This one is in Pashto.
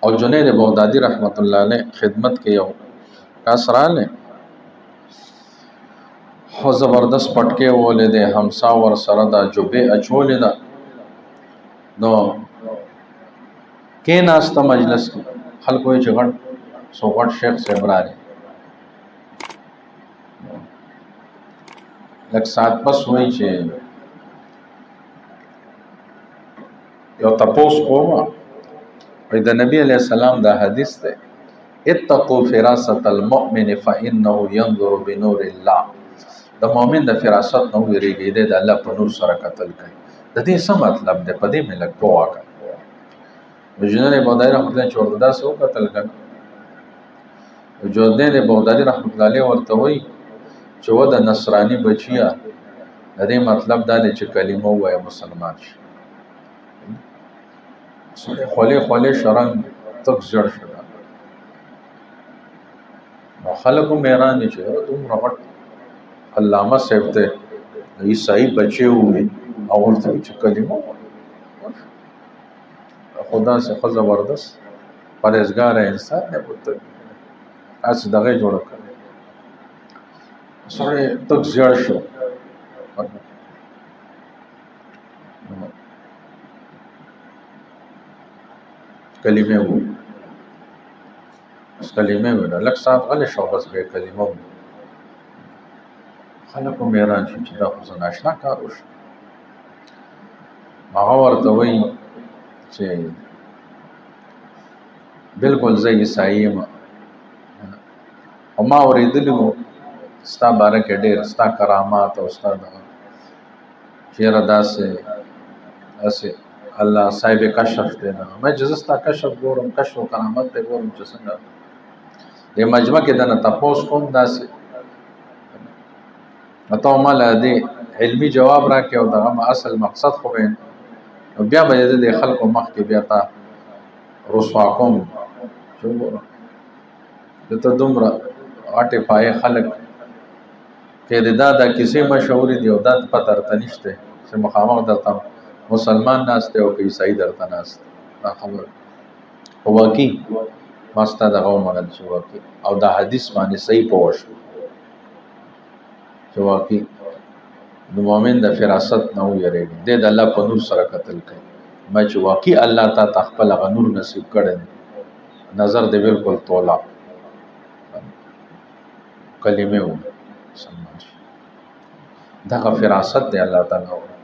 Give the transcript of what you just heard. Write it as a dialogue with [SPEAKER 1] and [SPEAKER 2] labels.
[SPEAKER 1] او جنید بغدادي رحمت الله علیه خدمت کې یو کاسراله خو زبردست پټکي ولې ده همسا ور سره دا جوبه اچولې ده نو کې ناسته مجلس کې خلکو یې غټ سو غټ شیخ صاحب راغی لک سات پس وای چې یو تپوس کوما د نبی علیہ السلام دا حدیث ده اتقوا فراست المؤمن فانه ينظر بنور الله د مؤمن د فراست نو ویریږي د الله په نور سره قتل کوي د دې څه مطلب ده په دې ملک پوها کوي وجنه بغدادي رحمت الله چوردا سو قتل کړ جوړدې بغدادي رحمت الله علیه ورته وای چې و د نصرانی بچیا د دې مطلب دا دی چې کلمه وای مسلمان شي خولې شرنګ تک زړ شو نو خلکو میران دي چې دومره غټ علامه صاحب ته عیسائی بچے ہوئے او ورته چې کلمه خدا سے زبردست پرهیزګار انسان دی بوته اس دغه جوړ کړ سره تک زړ شو کلمه وو کلمه وو لکه صاحب غل شو بس به کلمه وو خلکو میران شو چې دا خو ناشنا کار وشو هغه ورته وایي چې بالکل زه عیسائی یم او ما اورېدلی وو ستا باره کې ډېر ستا کرامات او ستا دغه چېرې داسې الله صاحب کشف دی نه مې چې زه ستا کشف ګورم کشف و کرامت دی ګورم چې څنګه دې مجمع کې دنه تپوس کوم داسې ته مال دې علمی جواب راکې او دغه اصل مقصد خو به بیا به دې خلکو مخ کې بیا تا رسوا کوم چې ته دومره اټه پای خلک کې دا کیسې مشهورې دي او دا پته درته نشته چې مخامخ درته مسلمان ناسته او عیسائی درته ناسته دا خبره هو واقعي ماسته دغه ومنل شو واقعي او دا حدیث باندې صحیح پوه شو چې واقعي د مؤمن د فراست نه ویریږي د الله په نور سره قتل کوي ما چې واقعي الله تا تخپل غنور نصیب کړي نظر دې بالکل تولا کلمه و دا فراست دی الله تعالی